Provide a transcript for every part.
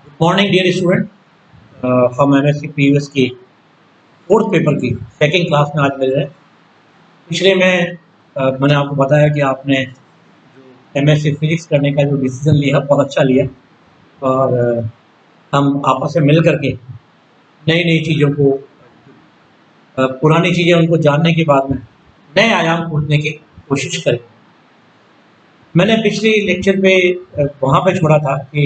Good morning dear student. हम MSc PVS की fourth paper की सेकंड क्लास में आज मिल रहे हैं। पिछले में मैंने आपको बताया कि आपने जो एमएससी फिजिक्स करने का जो डिसीजन लिया बहुत अच्छा लिया और हम आपस में मिल करके नई नई चीज़ों को पुरानी चीज़ें उनको जानने के बाद में नए आयाम खोजने की कोशिश करें। मैंने पिछली लेक्चर पे वहाँ पे छोड़ा था कि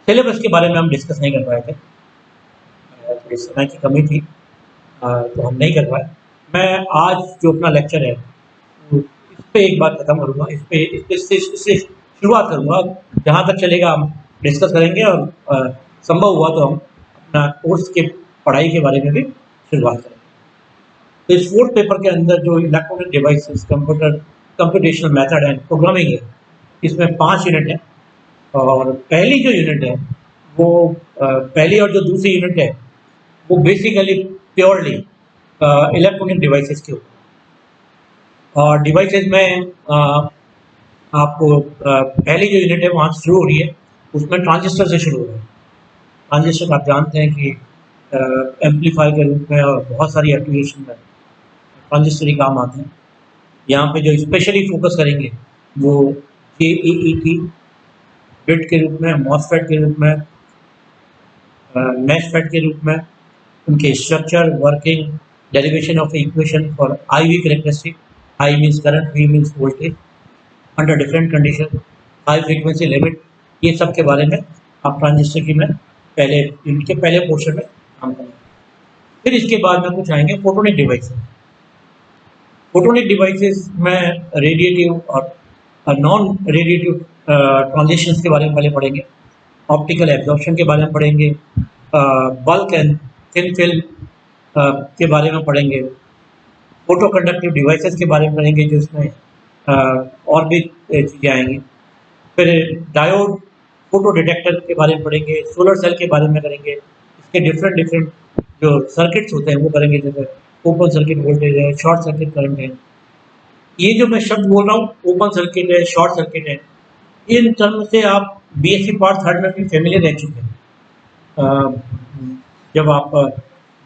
सिलेबस के बारे में हम डिस्कस नहीं कर पाए थे। थोड़ी समय की कमी थी तो हम नहीं कर पाए। मैं आज जो अपना लेक्चर है वो इस पे एक बार ख़त्म करूँगा, इससे शुरुआत करूँगा। जहाँ तक चलेगा हम डिस्कस करेंगे और संभव हुआ तो हम अपना कोर्स के पढ़ाई के बारे में भी शुरुआत करेंगे। तो इस फोर्थ पेपर के अंदर जो electronic devices, computational method and programming है, इसमें 5 यूनिट है और पहली जो यूनिट है वो पहली और जो दूसरी यूनिट है वो बेसिकली प्योरली इलेक्ट्रॉनिक डिवाइसेस के ऊपर। और डिवाइसेस में आपको पहली जो यूनिट है वहाँ से शुरू हो रही है, उसमें ट्रांजिस्टर से शुरू हो रहा है। ट्रांजिस्टर आप जानते हैं कि एम्पलीफायर के रूप में और बहुत सारी एप्लीकेशन में ट्रांजिस्टर ही काम आते हैं। यहाँ पे जो स्पेशली फोकस करेंगे वो JEET बिट के रूप में, मॉसफेट के रूप में, मैशफेट के रूप में, उनके structure, working, derivation of equation for IV characteristic. I means current, V means voltage under different condition, high frequency limit, ये सब के बारे में आप ट्रांजिस्टर की में पहले इनके पहले पोर्शन में काम करेंगे। फिर इसके बाद में कुछ आएंगे फोटोनिक डिवाइसेस। फोटोनिक डिवाइसेस में रेडिएटिव और नॉन रेडिएटिव ट्रांजिशंस के बारे में पहले पढ़ेंगे, ऑप्टिकल एब्जॉर्प्शन के बारे में पढ़ेंगे, बल्क एंड थिन फिल्म के बारे में पढ़ेंगे, फोटो कंडक्टिव डिवाइसेस के बारे में पढ़ेंगे जो इसमें और भी चीज़ें आएंगी। फिर डायोड, फोटो डिटेक्टर के बारे में पढ़ेंगे, सोलर सेल के बारे में करेंगे, इसके डिफरेंट जो सर्किट्स होते हैं वो करेंगे, जैसे ओपन सर्किट वोल्टेज है, शॉर्ट सर्किट करंट है। ये जो मैं शब्द बोल रहा हूँ, ओपन सर्किट है, शॉर्ट सर्किट है, इन टर्म से आप BSc पार्ट थर्ड में भी फेमिलियर रह चुके हैं। जब आप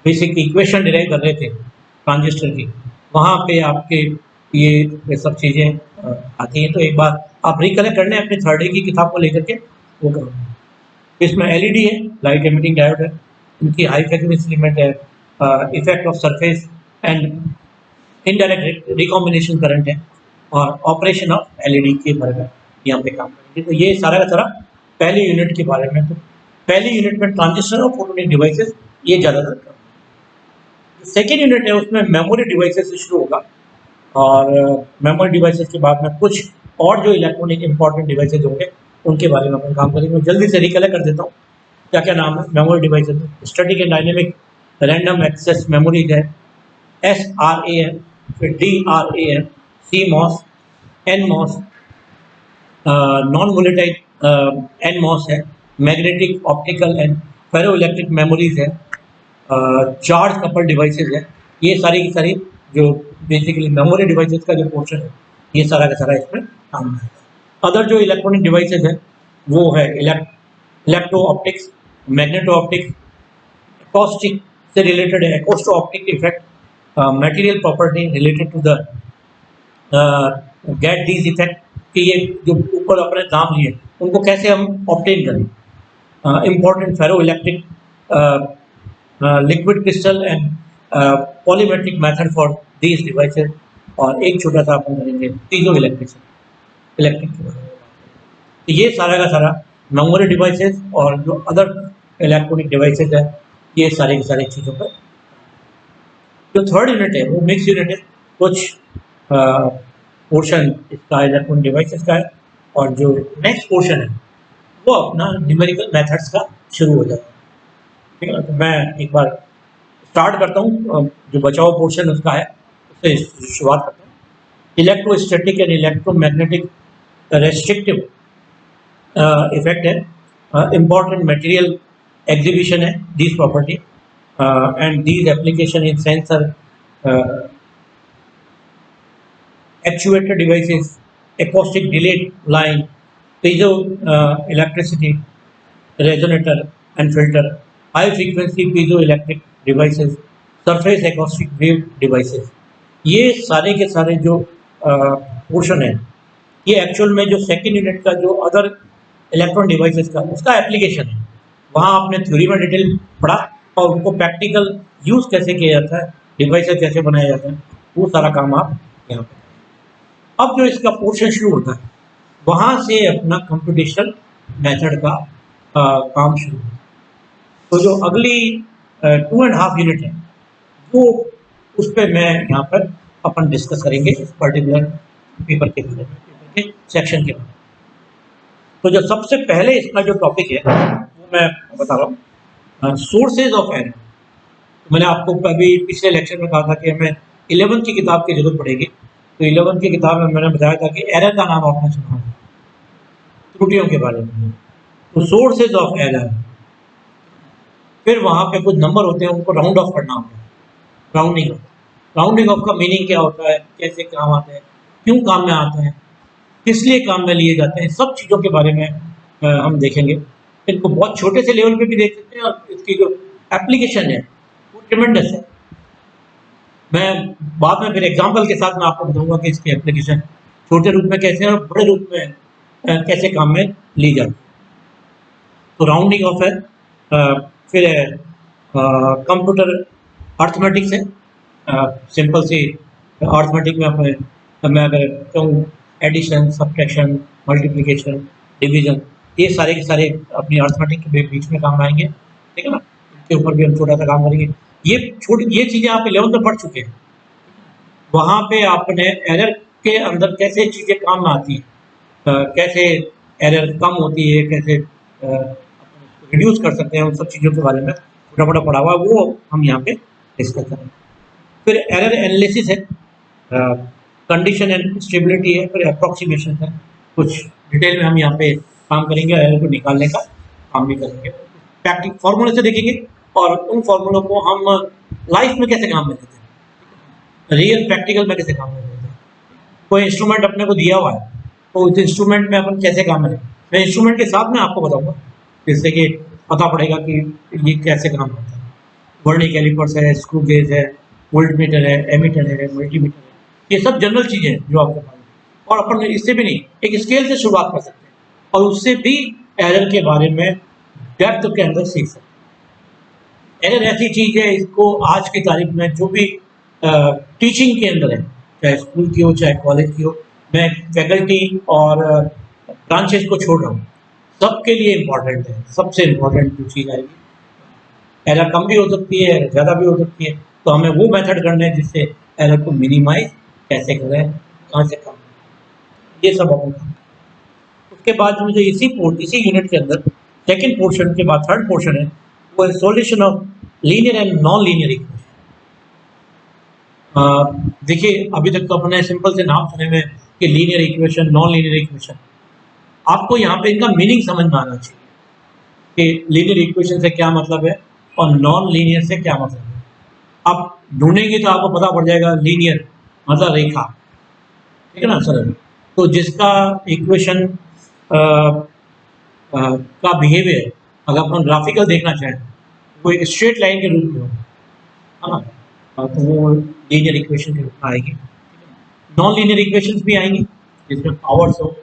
बेसिक इक्वेशन डिराइव कर रहे थे ट्रांजिस्टर की, वहाँ पे आपके ये सब चीज़ें आती हैं। तो एक बार आप रिकलेक्ट कर लें अपने थर्ड ईयर की किताब को लेकर के, वो करो। इसमें LED है, लाइट एमिटिंग डायोड है, इनकी हाई फ्रीक्वेंसी लिमिट है, effect of surface and indirect recombination current है, और ऑपरेशन ऑफ LED के बारे में यहाँ पे काम करेंगे। तो ये सारा का सारा पहली यूनिट के बारे में। तो पहली यूनिट में ट्रांजिस्टर और फोटोनिक डिवाइसेस ये ज़्यादातर काम। सेकेंड यूनिट है उसमें मेमोरी डिवाइसेस से शुरू होगा और मेमोरी डिवाइसेस के बाद में कुछ और जो इलेक्ट्रॉनिक इंपॉर्टेंट डिवाइसेस होंगे उनके बारे में अपन काम करेंगे। जल्दी से रिकलेक्ट कर देता हूँ क्या क्या नाम है memory devices. Static and dynamic random access memories है, SRAM, फिर DRAM, CMOS, NMOS, non volatile NMOS है, magnetic, optical and ferroelectric memories है, चार्ज कपल डिवाइसेस है। ये सारी की सारी जो बेसिकली मेमोरी डिवाइसेस का जो पोर्शन है ये सारा का सारा इसमें काम है। अदर जो इलेक्ट्रॉनिक डिवाइसेस है वो है electro optics, magneto optics, acoustic से रिलेटेड है, acousto optic effect, material property related to the gate these effect, कि ये जो ऊपर अपने नाम लिए उनको कैसे हम ऑप्टेन करें, important ferro electric, liquid crystal and polymeric method for these devices, और एक छोटा सा अपन करेंगे पीजो इलेक्ट्रिक के बारे में। तो ये सारा का सारा मेमोरी डिवाइसेस और जो अदर इलेक्ट्रॉनिक डिवाइसेस है ये सारी की सारी चीज़ों पर। जो थर्ड यूनिट है वो मिक्स यूनिट है, कुछ पोर्शन इसका इलेक्ट्रॉनिक डिवाइसेस का है और जो नेक्स्ट पोर्शन है वो अपना न्यूमेरिकल मेथड्स का शुरू हो जाता है। ठीक है, तो मैं एक बार स्टार्ट करता हूँ, जो बचा हुआ पोर्शन उसका है उससे शुरुआत करता हूँ। Electrostatic and electromagnetic restrictive effect है, इम्पॉर्टेंट मटेरियल एग्जीबिशन है this property and these application in sensor, actuator devices, acoustic delay line, piezo electricity, resonator and filter, high frequency piezo electric devices, surface acoustic wave devices. ये सारे के सारे जो portion है, ये actual में जो सेकेंड यूनिट का जो अदर इलेक्ट्रॉन डिवाइसेस का उसका एप्लीकेशन है। वहाँ आपने थ्योरी में डिटेल पढ़ा और उनको प्रैक्टिकल यूज़ कैसे किया जाता है, डिवाइसेस कैसे बनाए जाते हैं, वो सारा काम आप यहाँ पे। अब जो इसका पोर्शन शुरू होता है, वहाँ से अपना कंप्यूटेशनल मेथड का काम शुरू होता है। तो जो अगली 2.5 यूनिट है, वो उस पर मैं यहाँ पर अपन डिस्कस करेंगे इस पर्टिकुलर पेपर के बारे में, पेपर के सेक्शन के बारे में। तो जो सबसे पहले इसका जो टॉपिक है वो मैं बता रहा हूँ, सोर्सेज ऑफ एरर। तो मैंने आपको अभी पिछले लेक्चर में कहा था कि हमें 11th की किताब की जरूरत पड़ेगी। तो 11th की किताब में मैंने बताया था कि एरर का नाम आपने सुना होगा, त्रुटियों के बारे में। तो सोर्सेज ऑफ एरर, फिर वहाँ पे कुछ नंबर होते हैं, उनको राउंड ऑफ करना होता है, राउंडिंग ऑफ। राउंडिंग ऑफ का मीनिंग क्या होता है, कैसे काम आता है, क्यों काम में आता है, किस लिए काम में लिए जाते हैं, सब चीज़ों के बारे में हम देखेंगे। इनको बहुत छोटे से लेवल पे भी देख सकते हैं और इसकी जो एप्लीकेशन है वो ट्रिमेंडस है। मैं बाद में फिर एग्जांपल के साथ मैं आपको बताऊंगा कि इसकी एप्लीकेशन छोटे रूप में कैसे और बड़े रूप में कैसे काम में ली जाती है। तो राउंडिंग ऑफ है, फिर है कंप्यूटर अर्थमेटिक्स है, सिंपल सी अर्थमेटिक में मैं अगर कहूँ एडिशन, सब्ट्रैक्शन, मल्टीप्लिकेशन, डिवीजन, ये सारे के सारे अपनी अर्थमेटिक के बीच में काम आएंगे, ठीक है ना। इनके ऊपर भी हम छोटा सा काम करेंगे। ये चीज़ें आप 11th में पढ़ चुके हैं। वहाँ पे आपने एरर के अंदर कैसे चीज़ें काम में आती हैं, कैसे एरर कम होती है, कैसे रिड्यूस कर सकते हैं, उन सब चीज़ों के बारे में छोटा मोटा पढ़ा हुआ, वो हम यहाँ पे डिस्कस करेंगे। फिर एरर एनालिसिस है, कंडीशन एंड स्टेबिलिटी है, फिर अप्रोक्सीमेशन है। कुछ डिटेल में हम यहाँ पे काम करेंगे, एरर को निकालने का काम भी करेंगे। प्रैक्टिक फॉर्मूले से देखेंगे और उन फॉर्मूलों को हम लाइफ में कैसे काम में लेते हैं, रियल प्रैक्टिकल में कैसे काम में लेते हैं। कोई इंस्ट्रूमेंट अपने को दिया हुआ है, तो उस इंस्ट्रूमेंट में अपन कैसे काम में लेते हैं, मैं इंस्ट्रूमेंट के साथ में आपको बताऊंगा, जिससे कि पता पड़ेगा कि ये कैसे काम होता है। वर्नियर कैलिपर्स है, स्क्रू गेज है, वोल्टमीटर है, एमीटर है, मल्टीमीटर है, ये सब जनरल चीज़ें हैं जो आपके पास है। और अपन इससे भी नहीं, एक स्केल से शुरुआत कर सकते हैं और उससे भी एरर के बारे में डेप्थ के अंदर सीख सकते हैं। एरर ऐसी चीज़ है, इसको आज की तारीख में जो भी टीचिंग के अंदर है, चाहे स्कूल की हो चाहे कॉलेज की हो, मैं फैकल्टी और ब्रांचेस को छोड़ रहा हूँ, सबके लिए इम्पॉर्टेंट है। सबसे इम्पॉर्टेंट जो चीज़ आएगी, एरर कम भी हो सकती है, एरर ज़्यादा भी हो सकती है, तो हमें वो मेथड करना है जिससे एरर को मिनिमाइज कैसे करें, कहाँ से कम, ये सब अपन करें। उसके बाद मुझे इसी यूनिट के अंदर सेकेंड पोर्शन के बाद थर्ड पोर्शन है, वो है solution of linear and non linear equation. देखिए, अभी तक तो अपने सिंपल से नाम सुने में कि linear equation, non linear equation, आपको यहाँ पे इनका मीनिंग समझ में आना चाहिए कि लीनियर इक्वेशन से क्या मतलब है और नॉन लीनियर से क्या मतलब है। आप ढूंढेंगे तो आपको पता पड़ जाएगा, लीनियर मतलब रेखा, ठीक है ना, सरल। तो जिसका इक्वेशन का बिहेवियर अगर अपन ग्राफिकल देखना चाहें, वो एक स्ट्रेट लाइन के रूप में हो, है ना, तो वो लीनियर इक्वेशन के रूप में आएगी। नॉन लीनियर इक्वेशंस भी आएंगी जिसमें पावर्स हो,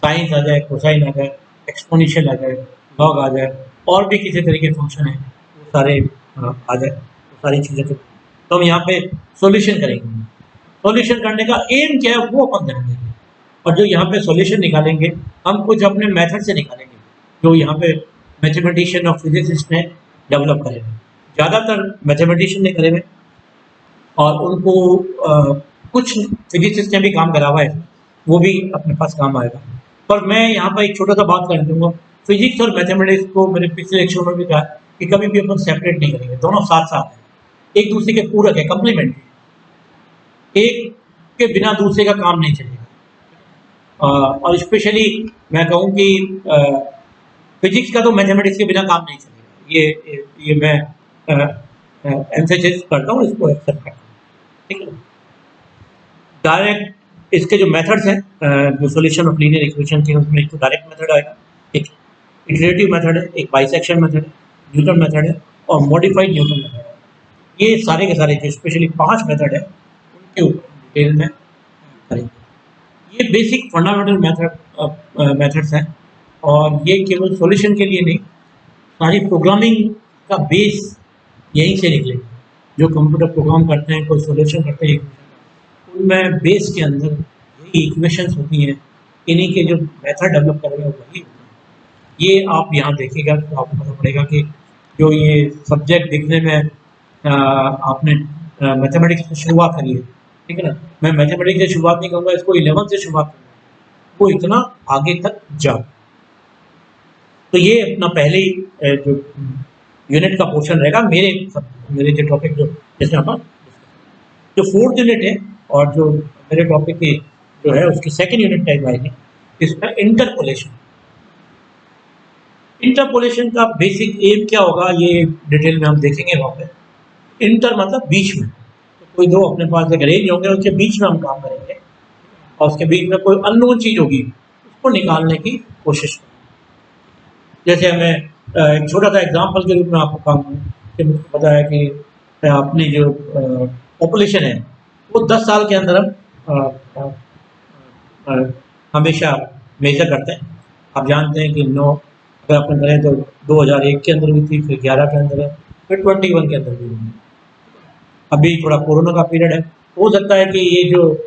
साइंस आ जाए, कोसाइन आ जाए, एक्सपोनेंशियल आ जाए, लॉग आ जाए, और भी किसी तरह के फंक्शन है वो सारे आ जाए, वो सारी चीज़ें। तो हम यहाँ पे सॉल्यूशन करेंगे। सॉल्यूशन करने का एम क्या है वो अपन ध्यान देंगे, और जो यहाँ पे सॉल्यूशन निकालेंगे हम कुछ अपने मेथड से निकालेंगे, जो यहाँ पे मैथमेटिशियन और फिजिसिस्ट ने डेवलप करे हैं। ज़्यादातर मैथमेटिशियन ने करे हुए, और उनको कुछ फिजिसिस्ट ने भी काम करा हुआ है, वो भी अपने पास काम आएगा। पर मैं यहाँ पर एक छोटा सा बात कर दूँगा, फिजिक्स और मैथमेटिक्स को मैंने पिछले लेक्चर में भी कहा कि कभी भी अपन सेपरेट नहीं करेंगे, दोनों साथ साथ हैं, एक दूसरे के पूरक है, कम्प्लीमेंट्री। एक के बिना दूसरे का काम नहीं चलेगा। और स्पेशली मैं कहूँ कि फिजिक्स का तो मैथमेटिक्स के बिना काम नहीं चलेगा, ये मैं एम्फेसाइज करता हूँ, इसको एक्सेप्ट करता हूँ, ठीक है। डायरेक्ट इसके जो मेथड्स हैं, जो सॉल्यूशन ऑफ लीनियर इक्वेशन के, उसमें एक तो डायरेक्ट मेथड आएगा, ठीक है। इटरेटिव मेथड है, एक बाइसेक्शन मेथड है, न्यूटन मेथड है और मॉडिफाइड न्यूटन मेथड है। ये सारे के सारे जो स्पेशली 5 मेथड है उनके ऊपर डिटेल में करेंगे। ये बेसिक फंडामेंटल मेथड्स हैं और ये केवल सॉल्यूशन के लिए नहीं, सारी प्रोग्रामिंग का बेस यहीं से निकले। जो कंप्यूटर प्रोग्राम करते हैं, कोई सॉल्यूशन करते हैं, उनमें बेस के अंदर यही इक्वेशंस होती हैं, इन्हीं के जो मेथड डेवलप कर रहे हैं वही होते हैं। ये आप यहाँ देखिएगा तो आपको पता पड़ेगा कि जो ये सब्जेक्ट दिखने में आपने मैथमेटिक्स से शुरुआत करी है, ठीक है ना, मैं मैथमेटिक्स से शुरुआत नहीं करूँगा, इसको 11 से शुरुआत करूँगा, वो इतना आगे तक जा। तो ये अपना पहले ही जो यूनिट का पोर्शन रहेगा मेरे जो टॉपिक जो जैसे अपन जो 4th यूनिट है और जो मेरे टॉपिक की जो है उसकी 2nd यूनिट टाइप आएगी, इसमें इंटरपोलेशन। इंटरपोलेशन का बेसिक एम क्या होगा ये डिटेल में हम देखेंगे वहाँ पे। इंटर मतलब बीच में, तो कोई दो अपने पास एक रेंज होंगे, उसके बीच में हम काम करेंगे और उसके बीच में कोई अननोन चीज़ होगी उसको निकालने की कोशिश करेंगे। जैसे हमें एक छोटा सा एग्जांपल के रूप में आपको काम कि मुझे पता है कि अपनी जो पॉपुलेशन है वो 10 साल के अंदर हम हमेशा मेजर करते हैं। आप जानते हैं कि 9 अगर अपन करें तो 2001 के अंदर भी थी, फिर 11 के अंदर है, फिर 21 के अंदर भी होगी। अभी थोड़ा कोरोना का पीरियड है, हो सकता है कि ये जो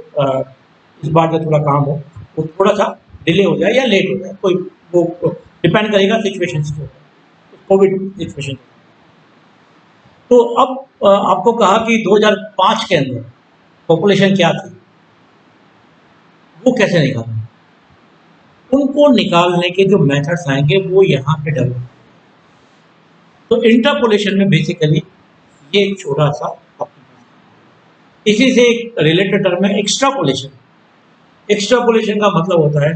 इस बार जो थोड़ा काम हो वो थोड़ा सा डिले हो जाए या लेट हो जाए, कोई वो डिपेंड करेगा सिचुएशंस के ऊपर, कोविड सिचुएशन। तो अब आपको कहा कि 2005 के अंदर पॉपुलेशन क्या थी, वो कैसे निकालना, उनको निकालने के जो मेथड्स आएंगे वो यहाँ पे डेवलप। तो इंटरपोलेशन में बेसिकली ये एक छोटा सा, इसी से एक रिलेटेड टर्म है एक्स्ट्रापोलेशन। एक्स्ट्रापोलेशन का मतलब होता है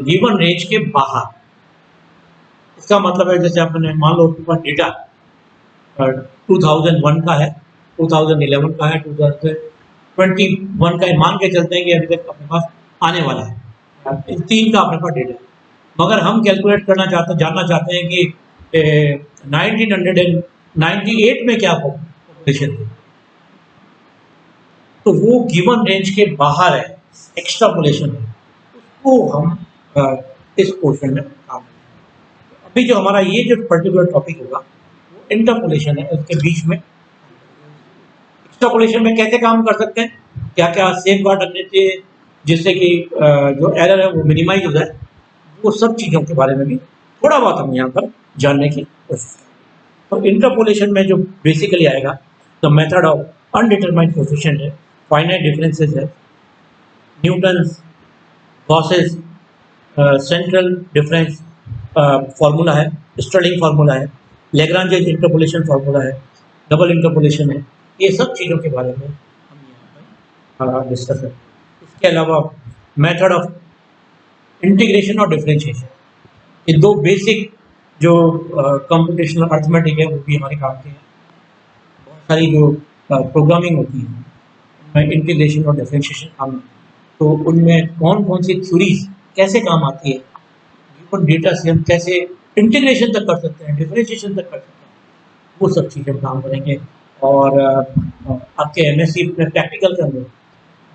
गिवन रेंज के बाहर। इसका मतलब है जैसे आपने मान लो आपके पास डेटा 2001 का है, 2011 का है, 2021 का है, मान के चलते हैं कि अभी तक अपने पास आने वाला है, इन 3 का अपने पास डेटा है। मगर हम कैलकुलेट करना चाहते, जानना चाहते हैं कि 1998 में क्या पॉपुलेशन थी, तो वो गिवन रेंज के बाहर है, एक्स्ट्रापोलेशन है, उसको हम इस पोर्शन में काम करेंगे। अभी जो हमारा ये जो पर्टिकुलर टॉपिक होगा वो इंटरपोलेशन है, उसके बीच में। एक्स्ट्रापोलेशन में कैसे काम कर सकते हैं, क्या क्या सेफ गार्ड रखने चाहिए जिससे कि जो एरर है वो मिनिमाइज हो जाए, वो सब चीज़ों के बारे में भी थोड़ा बहुत हम यहाँ पर जानने की कोशिश करें। तो इंटरपोलेशन में जो बेसिकली आएगा the method of undetermined coefficient है, फाइनाइट डिफरेंसेस है, Newton's, Gauss's central difference formula है, स्टर्लिंग फार्मूला है, लैग्रांज इंटरपोलेशन फार्मूला है, डबल इंटरपोलेशन है, ये सब चीज़ों के बारे में हम यहाँ पर डिस्कस करें। इसके अलावा मेथड ऑफ इंटीग्रेशन और डिफरेंशिएशन, ये 2 बेसिक जो कंप्यूटेशनल अर्थमेटिक है वो भी हमारे काम के हैं। बहुत सारी जो प्रोग्रामिंग होती है उनमें इंटीग्रेशन और डिफरेंशिएशन काम, तो उनमें कौन कौन सी थ्योरीज कैसे काम आती है, गिवन डेटा से हम कैसे इंटीग्रेशन तक कर सकते हैं, डिफरेंशिएशन तक कर सकते हैं, वो सब चीज़ें हम काम करेंगे। और आपके एमएससी में प्रैक्टिकल के अंदर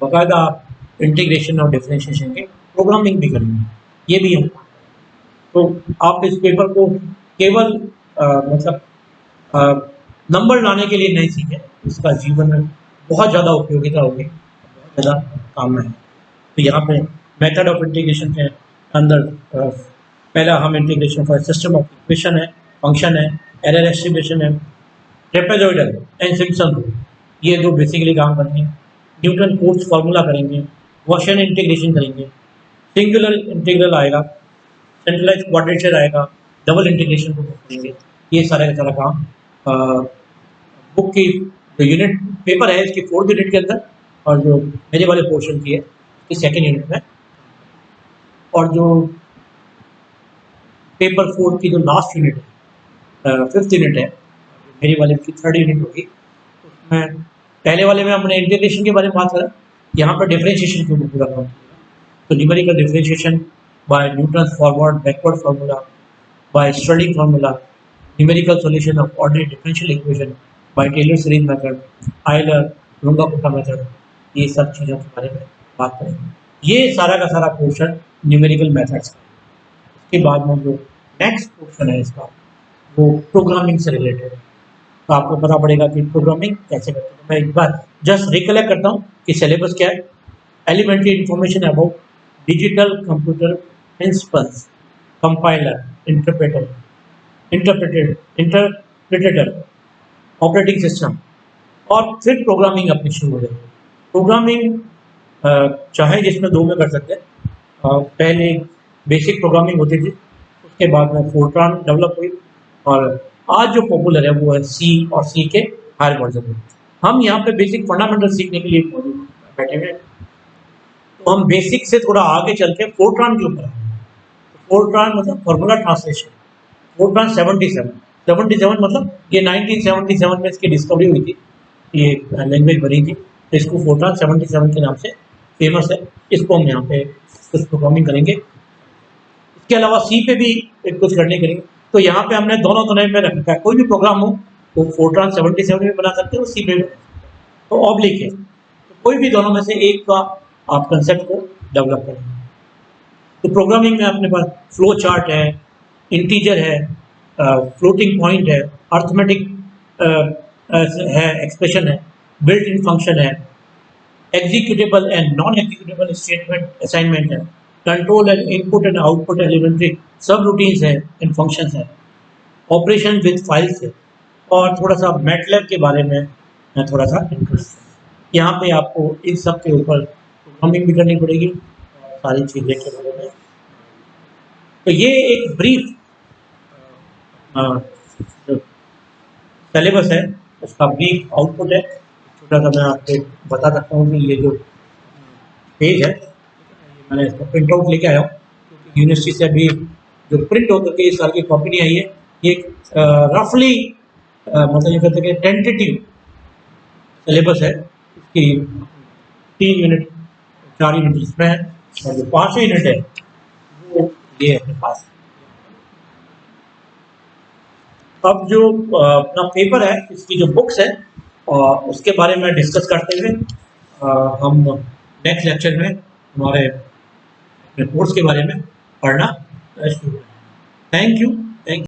बाकायदा आप इंटीग्रेशन और डिफरेंशिएशन के प्रोग्रामिंग भी करेंगे, ये भी हम। तो आप इस पेपर को केवल मतलब नंबर लाने के लिए नहीं सीखें, इसका जीवन में बहुत ज़्यादा उपयोगिता होगी, बहुत ज़्यादा काम में है। तो यहाँ पे मेथड ऑफ इंटीग्रेशन के अंदर पहला हम integration for system of equation है, फंक्शन है, एरर एस्टिमेशन है, ट्रेपेजॉइडल एंड सिम्पसन रूल, ये 2 बेसिकली काम करेंगे। न्यूटन कोट्स फार्मूला करेंगे, गॉसियन इंटीग्रेशन करेंगे, सिंगुलर इंटीग्रल आएगा, सेंट्रलाइज क्वाड्रेचर आएगा, डबल इंटीग्रेशन को करेंगे। ये सारा का सारा काम बुक की जो यूनिट पेपर है इसकी 4th यूनिट के अंदर, और जो मेरे वाले पोर्शन की है इसकी 2nd यूनिट में, और जो पेपर 4 की जो लास्ट यूनिट है 5th यूनिट है, मेरी वाले की 3rd यूनिट होगी। उसमें पहले वाले में हमने इंटीग्रेशन के बारे में बात करा, यहाँ पर डिफरेंशिएशन के ऊपर पूरा काम किया। तो numerical differentiation by Newton's forward backward formula, by studying formula, numerical solution of ordinary differential equation by Taylor series method, Euler, Runge-Kutta method, ये सब चीज़ों के बारे में बात करेंगे। ये सारा का सारा पोर्शन न्यूमेरिकल मेथड्स का। इसके बाद में जो नेक्स्ट पोर्शन है इसका वो प्रोग्रामिंग से रिलेटेड है। तो आपको पता पड़ेगा कि प्रोग्रामिंग कैसे करते हैं। मैं एक बार जस्ट रिकलेक्ट करता हूँ कि सिलेबस क्या है। Elementary information about digital computer principles, compiler, interpreter, operating system, और फिर प्रोग्रामिंग अपनी शुरू हो जाएगी। प्रोग्रामिंग चाहे जिसमें दो में कर सकते हैं। पहले बेसिक प्रोग्रामिंग होती थी, उसके बाद में फोर्ट्रान डेवलप हुई, और आज जो पॉपुलर है वो है सी और सी के हायर वर्जन में। हम यहाँ पे बेसिक फंडामेंटल सीखने के लिए बैठे हुए हैं, तो हम बेसिक से थोड़ा आगे चल के फोर्ट्रान के ऊपर आए। फोर्ट्रान मतलब फॉर्मूला ट्रांसलेशन। फोर्ट्रान 77 मतलब ये 1977 में इसकी डिस्कवरी हुई थी, ये लैंग्वेज बनी थी, तो इसको फोर्ट्रान 77 के नाम से फेमस है। इसको हम यहाँ पे कुछ प्रोग्रामिंग करेंगे, इसके अलावा सी पे भी कुछ करने करेंगे। तो यहाँ पे हमने दोनों में रखा है, कोई भी प्रोग्राम हो तो फोर्ट्रान 77 में बना सकते हो, सी पे भी, तो ऑब्लिक है, तो कोई भी दोनों में से एक का आप कंसेप्ट को डेवलप करेंगे। तो प्रोग्रामिंग में अपने पास फ्लो चार्ट है, इंटीजर है, फ्लोटिंग पॉइंट है, अर्थमेटिक है, एक्सप्रेशन है, बिल्ट इन फंक्शन है, executable and non executable statement assignment है, control and input and output elementary subroutines है एंड फंक्शंस है, ऑपरेशन विद फाइल्स है, और थोड़ा सा मैटलैब के बारे में थोड़ा सा इंटरेस्ट है। यहाँ पे आपको इन सब के ऊपर प्रोग्रामिंग भी करनी पड़ेगी और सारी चीज़ें के बारे में। तो ये एक ब्रीफ जो सिलेबस है उसका ब्रीफ आउटपुट है। छोटा सा मैं आपको बता सकता हूँ कि ये जो पेज है मैंने इसका प्रिंट आउट लेके आया हूँ, क्योंकि यूनिवर्सिटी से अभी जो प्रिंट होकर के इस साल की कॉपी नहीं आई है। ये रफली मतलब ये कहते हैं कि टेंटेटिव सिलेबस है। इसकी 3 यूनिट 4 यूनिट इसमें है, और जो 5 यूनिट है वो ये है अपने पास। अब जो अपना पेपर है, इसकी जो बुक्स है उसके बारे में डिस्कस करते हुए हम नेक्स्ट लेक्चर में हमारे कोर्स के बारे में पढ़ना शुरू करें। Thank you.